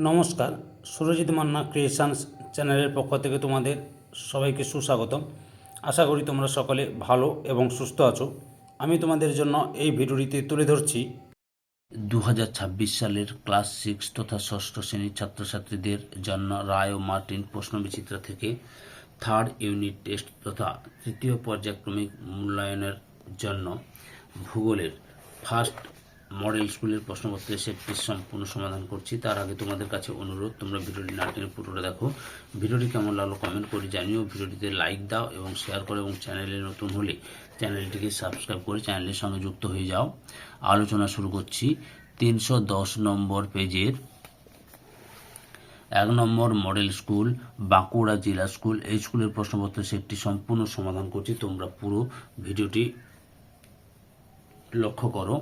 নমস্কার, সুরজিৎ মান্না ক্রিয়েশনস চ্যানেলের পক্ষ থেকে তোমাদের সবাইকে সুস্বাগতম। আশা করি তোমরা সকলে ভালো এবং সুস্থ আছো। আমি তোমাদের জন্য এই ভিডিওটিতে তুলে ধরছি 2026 সালের ক্লাস 6 তথা ষষ্ঠ শ্রেণীর ছাত্রছাত্রীদের জন্য রায় ও মার্টিন প্রশ্নবিচিত্রা থেকে থার্ড ইউনিট টেস্ট তথা তৃতীয় পর্যায়ক্রমিক মূল্যায়নের জন্য ভূগোলের ফার্স্ট মডেল স্কুলের প্রশ্নপত্রের সেটটির সম্পূর্ণ সমাধান করছি। তার আগে তোমাদের কাছে অনুরোধ, তোমরা ভিডিওটি না টেনে পুরোটা দেখো। ভিডিওটি কেমন লাগলো কমেন্ট করে জানিও, ভিডিওটিতে লাইক দাও এবং শেয়ার করো, এবং চ্যানেলে নতুন হলে চ্যানেলটিকে সাবস্ক্রাইব করে চ্যানেলের সঙ্গে যুক্ত হয়ে যাও। আলোচনা শুরু করছি। 310 নম্বর পেজের 1 নম্বর মডেল স্কুল বাঁকুড়া জেলা স্কুল, এই স্কুলের প্রশ্নপত্রের সেটটি সম্পূর্ণ সমাধান করছি। তোমরা পুরো ভিডিওটি লক্ষ্য করো।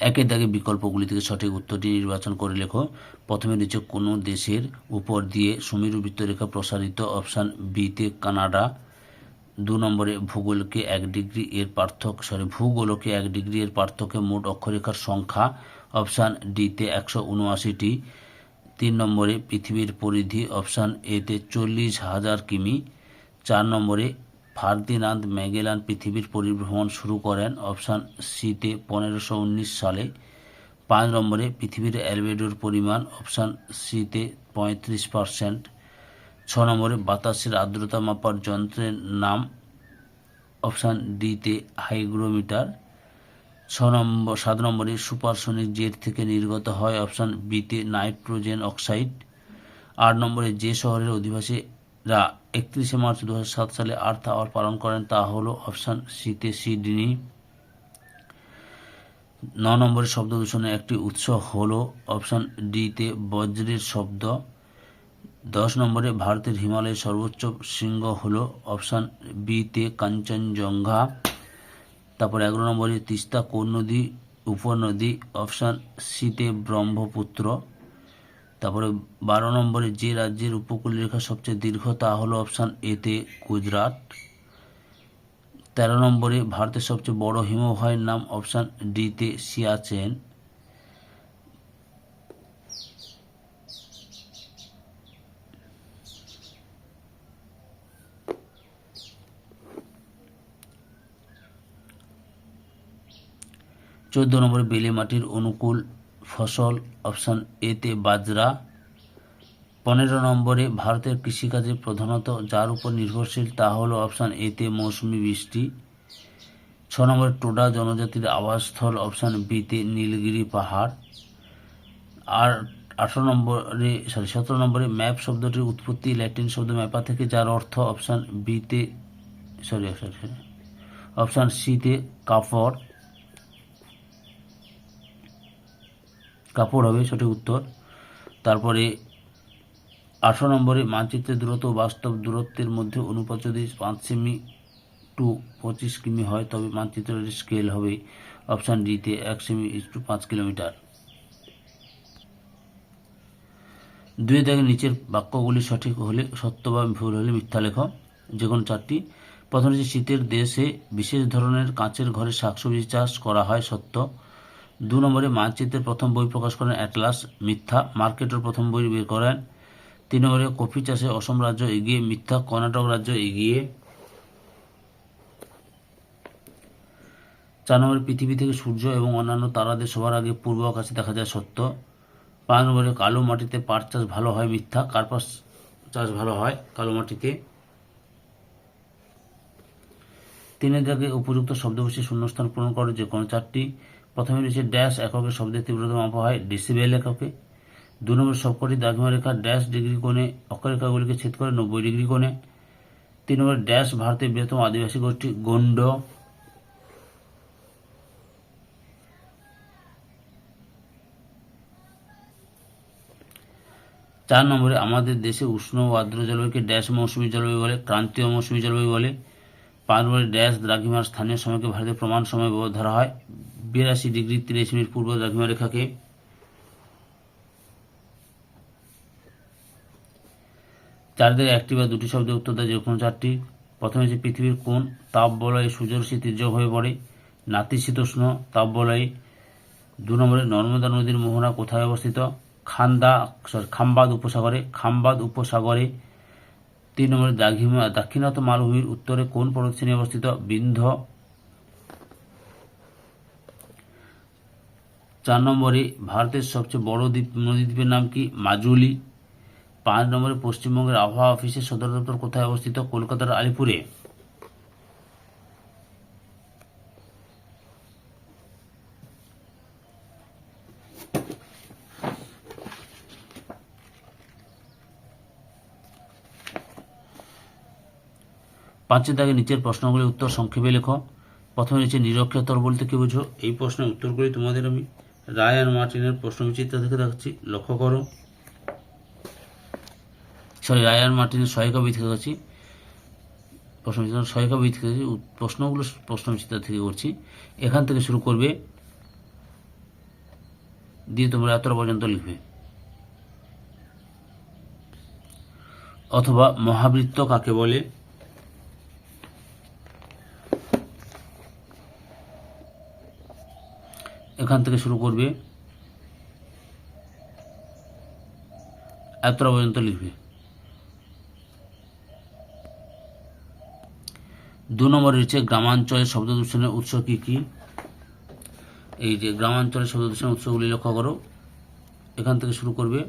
একের দাগে বিকল্পগুলি থেকে সঠিক উত্তরটি নির্বাচন করে লেখো। প্রথমে নিচে কোনো দেশের উপর দিয়ে সুমেরু বৃত্তরেখা প্রসারিত? অপশান বিতে কানাডা। 2 নম্বরে ভূগোলকে 1 ডিগ্রি এর পার্থক্যে মোট অক্ষরেখার সংখ্যা? অপশান ডিতে 179টি। 3 নম্বরে পৃথিবীর পরিধি? অপশান এতে 40,000 কিমি। 4 নম্বরে ফার্দিনান্দ ম্যাগেলান পৃথিবীর পরিভ্রমণ শুরু করেন? অপশান সিতে 1519 সালে। 5 নম্বরে পৃথিবীর অ্যালবেডোর পরিমাণ? অপশান সিতে 35%। 6 নম্বরে বাতাসের আর্দ্রতা মাপার যন্ত্রের নাম? অপশান ডিতে হাইগ্রোমিটার। 7 নম্বরে সুপারসনিক জেট থেকে নির্গত হয়? অপশান বিতে নাইট্রোজেন অক্সাইড। 8 নম্বরে যে শহরের অধিবাসীরা 31শে মার্চ 2007 সালে আর্থ আওয়ার পালন করেন তা হলো? অপশান সিতে সিডনি। 9 নম্বরে শব্দ দূষণের একটি উৎস হলো? অপশান ডিতে বজ্রের শব্দ। 10 নম্বরে ভারতের হিমালয়ের সর্বোচ্চ শৃঙ্গ হলো? অপশান বিতে কাঞ্চনজঙ্ঘা। তারপর 11 নম্বরে তিস্তা কোন নদী উপনদী? অপশান সিতে ব্রহ্মপুত্র। তারপরে 12 নম্বরে যে রাজ্যের উপকূল রেখা সবচেয়ে দীর্ঘ তা হলো? অপশান এতে গুজরাট। 13 নম্বরে ভারতের সবচেয়ে বড় হিমবাহের নাম? অপশান ডিতে সিয়াচেন। 14 নম্বরে বেলে মাটির অনুকূল ফসল? অপশান এতে বাজরা। 15 নম্বরে ভারতের কৃষিকাজে প্রধানত যার উপর নির্ভরশীল তা হলো? অপশান এতে মৌসুমি বৃষ্টি। 6 নম্বরে টোডা জনজাতির আবাসস্থল? অপশান বিতে নীলগিরি পাহাড়। আর 17 নম্বরে ম্যাপ শব্দটির উৎপত্তি ল্যাটিন শব্দ ম্যাপা থেকে, যার অর্থ? অপশান বিতে অপশান সিতে কাপড় হবে সঠিক উত্তর। তারপরে 18 নম্বরে মানচিত্রের দূরত্ব ও বাস্তব দূরত্বের মধ্যে অনুপাত যদি 5 সেমি টু 25 কিমি হয় তবে মানচিত্রের স্কেল হবে? অপশান ডিতে 1 সেমি টু 5 কিলোমিটার। 2 দাগের নিচের বাক্যগুলি সঠিক হলে সত্য বা ভুল হলে মিথ্যা লেখো, যে কোনো 4টি। প্রথমে যে শীতের দেশে বিশেষ ধরনের কাঁচের ঘরে শাকসবজি চাষ করা হয়? সত্য। 2 নম্বরে মানচিত্রের প্রথম বই প্রকাশ করেন অ্যাটলাস? মিথ্যা। মার্কেটের প্রথম বই বের করেন? 3 নম্বরে কফি চাষে অসম রাজ্য এগিয়ে? মিথ্যা। কর্ণাটক রাজ্য এগিয়ে। 4 নম্বরে পৃথিবী থেকে সূর্য এবং অন্যান্য তারাদের সবার আগে পূর্ব আকাশে দেখা যায়? সত্য। 5 নম্বরে কালো মাটিতে পাট চাষ ভালো হয়? মিথ্যা। কার্পাস চাষ ভালো হয় কালো মাটিতে। 3 দাগে উপযুক্ত শব্দ বসে শূন্যস্থান পূরণ করো, যে কোনো 4টি। প্রথমে রয়েছে ড্যাশ এককে শব্দের তীব্রতা মাপা হয়? ডেসিবেল এককে। 2 নম্বর সবকটি দ্রাঘিমা রেখা ড্যাশ ডিগ্রি কোণে অক্ষরেখাগুলিকে ছেদ করে? 90 ডিগ্রি কোণে। 3 নম্বর ড্যাশ ভারতের বৃহত্তম আদিবাসী গোষ্ঠী? গোন্ড। 4 নম্বরে আমাদের দেশে উষ্ণ ও আর্দ্র জলবায়ুকে ড্যাশ মৌসুমী জলবায়ু বলে? ক্রান্তীয় মৌসুমী জলবায়ু বলে। 5 নম্বরে ড্যাশ দ্রাঘিমার স্থানীয় সময়কে ভারতের প্রমাণ সময় ধরা হয়? 82 ডিগ্রি 30 মিনিট পূর্ব দ্রাঘিমা রেখাকে। 4 দাগে একটি বা দুটি শব্দের উত্তর দেয়, যে কোনো 4টি। প্রথমে যে পৃথিবীর কোন তাপ বলয়ে সূর্যরশ্মি তির্যক হয়ে পড়ে? নাতিশীতোষ্ণ তাপ বলয়ে। 2 নম্বরে নর্মদা নদীর মোহনা কোথায় অবস্থিত? খাম্বাদ উপসাগরে। 3 নম্বরে দাক্ষিণাত্য মালভূমির উত্তরে কোন পর্বতশ্রেণী অবস্থিত? বিন্ধ্য। 4 নম্বরে ভারতের সবচেয়ে বড় নদীদ্বীপের নাম কি? মাজুলি। 5 নম্বরে পশ্চিমবঙ্গের আবহাওয়া অফিসের সদর দপ্তর কোথায় অবস্থিত? কলকাতার আলিপুরে। পাঁচের দাগে নিচের প্রশ্নগুলির উত্তর সংক্ষেপে লেখো। প্রথমে নিচে নিরক্ষতর বলতে কি বুঝো? এই প্রশ্নের উত্তরগুলি তোমাদের আমি রায়ান মার্টিনের প্রশ্নবিচিত্র থেকে দেখাচ্ছি, লক্ষ্য করো। রায়ান মার্টিনের সহায়িকা বই থেকে দেখাচ্ছি, প্রশ্নবিচিত্র সহায়িকা বই থেকে প্রশ্নগুলো প্রশ্নবিচিত্র থেকে করছি। এখান থেকে শুরু করবে, দিয়ে তোমরা এতটা পর্যন্ত লিখবে। অথবা মহাবৃত্ত কাকে বলে? এখান থেকে শুরু করবে, এতটা পর্যন্ত লিখবে। 2 নম্বরে রয়েছে গ্রামাঞ্চলের শব্দ দূষণের উৎস কি কি? এই যে গ্রামাঞ্চলের শব্দ দূষণের উৎসগুলি লক্ষ্য করো। এখান থেকে শুরু করবে,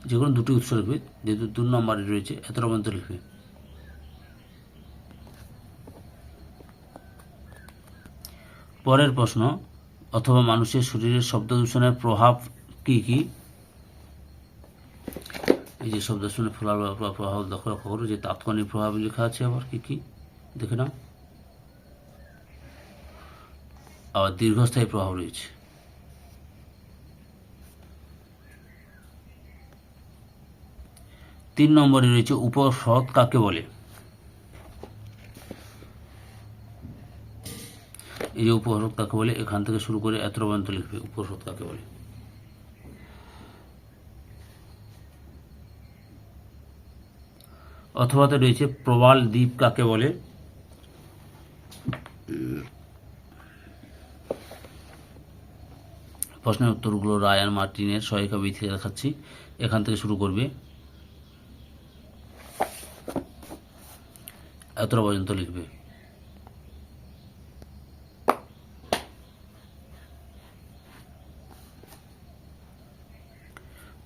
যে কোনো দুটি উৎস লিখবে, যেহেতু 2 নম্বরে রয়েছে এতটা পর্যন্ত লিখবে। পরের প্রশ্ন, অথবা মানুষের শরীরের শব্দ দূষণের প্রভাব কি কি? এই যে শব্দ দূষণের প্রভাব লক্ষ্য করো, যে তাৎক্ষণিক প্রভাব লেখা আছে, আবার কি কি দেখে নাও। আবার দীর্ঘস্থায়ী প্রভাব রয়েছে। তিন নম্বরে রয়েছে উপহ্রদ কাকে বলে? এই যে উপহ্রদ কাকে বলে, এখান থেকে শুরু করে এত পর্যন্ত লিখবে, উপহ্রদ কাকে বলে। অথবাতে রয়েছে প্রবাল দ্বীপ কাকে বলে? প্রশ্নের উত্তরগুলো রায়ান মার্টিনের সহায়িকা বই থেকে দেখাচ্ছি, এখান থেকে শুরু করবে, এতটা পর্যন্ত লিখবে।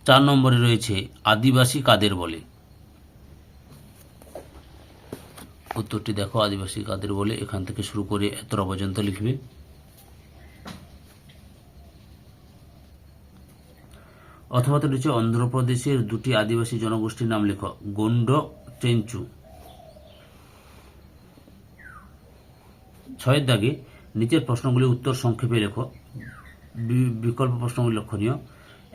চার নম্বরে রয়েছে আদিবাসী কাদের বলে? উত্তরটি দেখো, আদিবাসী কাদের বলে, এখান থেকে শুরু করে এতটা পর্যন্ত লিখবে। অথবা তো রয়েছে অন্ধ্রপ্রদেশের দুটি আদিবাসী জনগোষ্ঠীর নাম লেখো, গোন্ড, চেঞ্চু। 6 দাগে নিচের প্রশ্নগুলির উত্তর সংক্ষেপে লেখো। বিকল্প প্রশ্নগুলি লক্ষণীয়।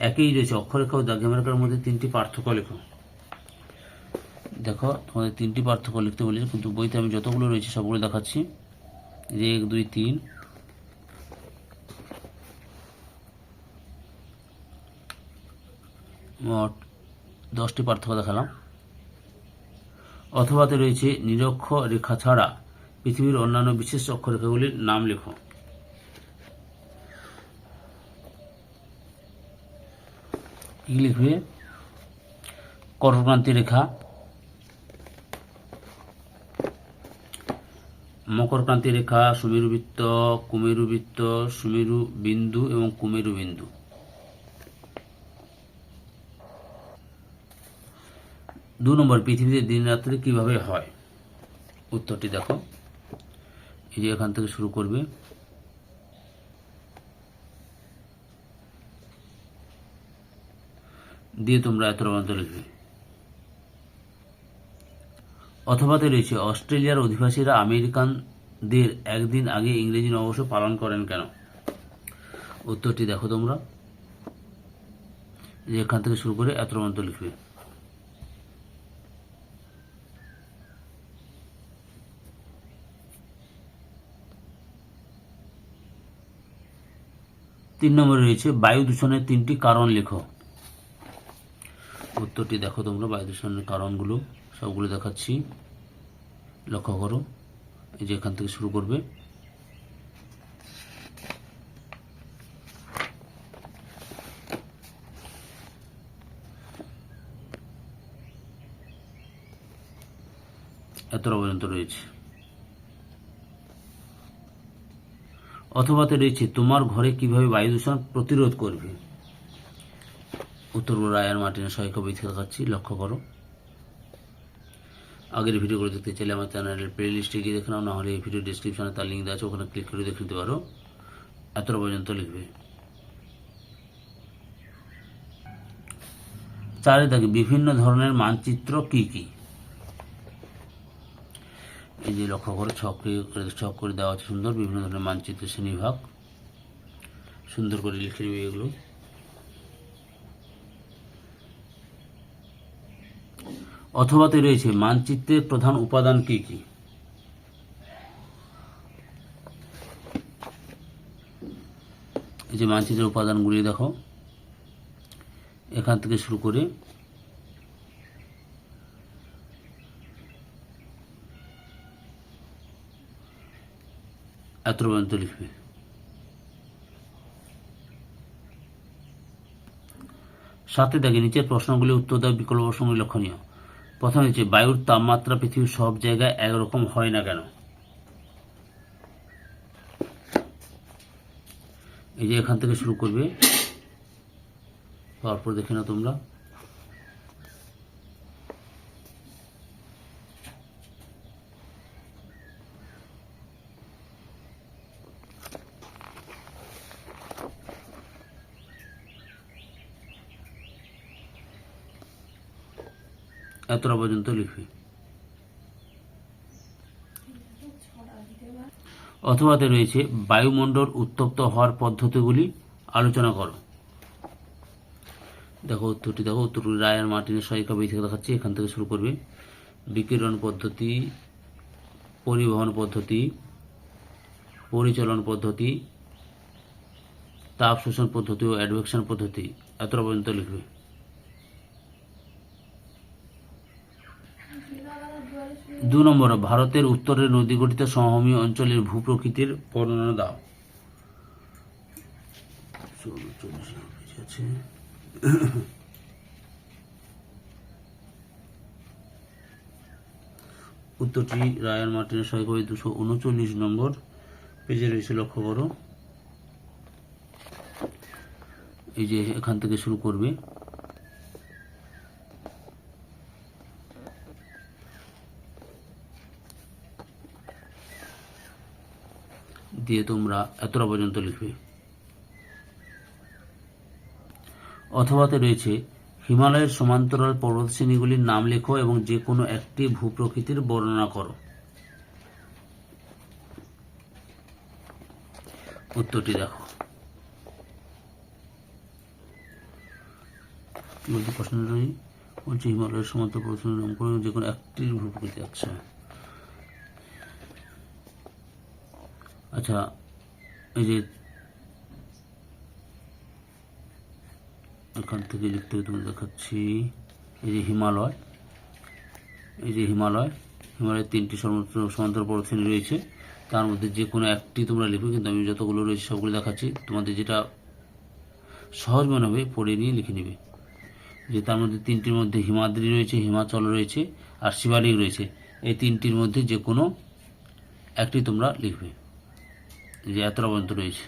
একই রয়েছে অক্ষরেখা ও দ্রাঘিমারেখার মধ্যে 3টি পার্থক্য লেখো। দেখো, তোমাদের 3টি পার্থক্য লিখতে বলেছে, কিন্তু বইতে আমি যতগুলো রয়েছে সবগুলো দেখাচ্ছি। 1, 2, 3, মোট 10টি পার্থক্য দেখালাম। অথবাতে রয়েছে নিরক্ষ রেখা ছাড়া পৃথিবীর অন্যান্য বিশেষ অক্ষরেখাগুলির নাম লেখো। কি লিখবে? কর্কক্রান্তি রেখা, মকরক্রান্তি রেখা, সুমেরু বৃত্ত, কুমেরু বৃত্ত, সুমেরু বিন্দু এবং কুমেরু বিন্দু। 2 নম্বর, পৃথিবীতে দিন রাত্রি কিভাবে হয়? উত্তরটি দেখো, এই যে এখান থেকে শুরু করবে, দিয়ে তোমরা এত পর্যন্ত লিখবে। অথবাতে রয়েছে অস্ট্রেলিয়ার অধিবাসীরা আমেরিকানদের একদিন আগে ইংরেজি নববর্ষ পালন করেন কেন? উত্তরটি দেখো তোমরা, যে এখান থেকে শুরু করে এত পর্যন্ত লিখবে। তিন নম্বরে রয়েছে বায়ু দূষণের 3টি কারণ লেখো। উত্তরটি দেখো তোমরা, বায়ু দূষণের কারণগুলো সবগুলো দেখাচ্ছি, লক্ষ্য করো। এই যে এখান থেকে শুরু করবে, এতটা পর্যন্ত রয়েছে। অথবাতে রয়েছে তোমার ঘরে কিভাবে বায়ু দূষণ প্রতিরোধ করবে। উত্তরগুলো রায়ান মার্টিনের সহায়িকা বই থেকে দেখাচ্ছি, লক্ষ্য করো। আগের ভিডিওগুলো দেখতে চাইলে আমার চ্যানেলের প্লে লিস্টে গিয়ে দেখে নাও, না হলে এই ভিডিও ডিসক্রিপশনে তার লিঙ্ক দেওয়া আছে, ওখানে ক্লিক করে দেখে নিতে পারো। এতটা পর্যন্ত লিখবে। 4 থাকে বিভিন্ন ধরনের মানচিত্র কি কি। এই যে লক্ষ্য করে ছক করে দেওয়া আছে সুন্দর, বিভিন্ন ধরনের মানচিত্রের শ্রেণীবিভাগ সুন্দর করে লিখে নেবে এগুলো। অথবাতে রয়েছে মানচিত্রের প্রধান উপাদান কি কি। এই যে মানচিত্রের উপাদানগুলি দেখো, এখান থেকে শুরু করে এত পর্যন্ত লিখবে। সাথে দেখে নিচের প্রশ্নগুলি উত্তর দেওয়া বিকল্প প্রশ্নগুলি লক্ষণীয়। প্রথমে হচ্ছে বায়ুর তাপমাত্রা পৃথিবীর সব জায়গায় একরকম হয় না কেন। এই যে এখান থেকে শুরু করবে, তারপর দেখে নাও তোমরা। এতটা পর্যন্ত লিখবে। অথবাতে রয়েছে বায়ুমণ্ডল উত্তপ্ত হওয়ার পদ্ধতিগুলি আলোচনা করো। দেখো উত্তরটি দেখো, উত্তরটি রায়ান মার্টিনের সহায়িকা বই থেকে দেখাচ্ছি, এখান থেকে শুরু করবে। বিকিরণ পদ্ধতি, পরিবহন পদ্ধতি, পরিচালন পদ্ধতি, তাপ শোষণ পদ্ধতি ও অ্যাডভেকশন পদ্ধতি। এতটা পর্যন্ত লিখবে। দু নম্বর, ভারতের উত্তরের নদী গঠিত সমভূমি অঞ্চলের ভূপ্রকৃতির বর্ণনা দাও। উত্তরটি রায়ান মার্টিনের সহায়িকা বই 239 নম্বর পেজে রয়েছে, লক্ষ্য করো। এই যে এখান থেকে শুরু করবে, দিয়ে তোমরা এতটা পর্যন্ত লিখবে। অথবাতে রয়েছে হিমালয়ের সমান্তরাল পর্বতশ্রেণীগুলির নাম লেখো এবং যে কোনো একটি ভূপ্রকৃতির বর্ণনা করো। উত্তরটি দেখো। কি বলতে প্রশ্নটা বলছে, হিমালয়ের সমান্তরাল পর্বতশ্রেণীর নাম করো যে কোনো একটির ভূপ্রকৃতি। আচ্ছা, এই যে এখান থেকে লিখতে তুমি দেখাচ্ছি। এই যে হিমালয়, এই যে হিমালয়ের 3টি সমান্তরাল পর্বতশ্রেণী রয়েছে, তার মধ্যে যে কোনো একটি তোমরা লিখবে, কিন্তু আমি যতগুলো রয়েছে সবগুলো দেখাচ্ছি, তোমাদের যেটা সহজ মনে হবে পড়ে নিয়ে লিখে নেবে। যে তার মধ্যে 3টির মধ্যে হিমাদ্রি রয়েছে, হিমাচল রয়েছে আর শিবালিক রয়েছে। এই 3টির মধ্যে যে কোনো একটি তোমরা লিখবে। যে এতটা পর্যন্ত রয়েছে।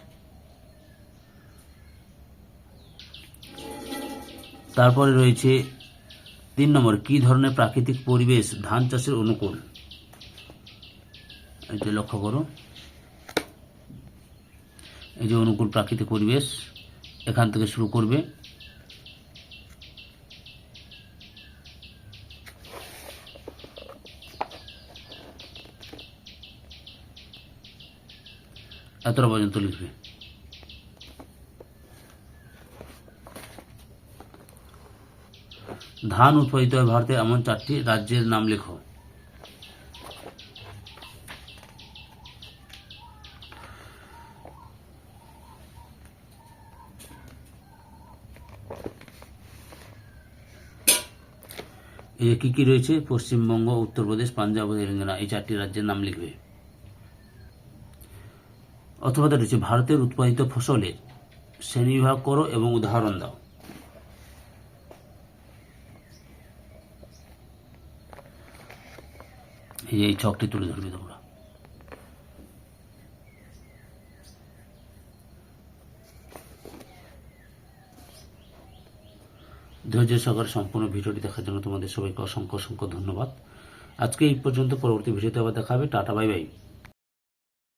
তারপরে রয়েছে 3 নম্বর, কি ধরনের প্রাকৃতিক পরিবেশ ধান চাষের অনুকূল। এটা লক্ষ্য করো। এই যে অনুকূল প্রাকৃতিক পরিবেশ, এখান থেকে শুরু করবে। এতটা পর্যন্ত লিখবে। ধান উৎপাদিত হয় ভারতে এমন 4টি রাজ্যের নাম লেখো। এই কি কি রয়েছে, পশ্চিমবঙ্গ, উত্তরপ্রদেশ, পাঞ্জাব ও তেলেঙ্গানা, এই 4টি রাজ্যের নাম লিখবে। অথবা রয়েছে ভারতের উৎপাদিত ফসলের শ্রেণীবিভাগ করো এবং উদাহরণ দাও। এই ছকটি তুলে ধরবে তোমরা। ধৈর্য সহকারে সম্পূর্ণ ভিডিওটি দেখার জন্য তোমাদের সবাইকে অসংখ্য অসংখ্য ধন্যবাদ। আজকে এই পর্যন্ত, পরবর্তী ভিডিওতে আবার দেখা হবে। Tata, bye bye.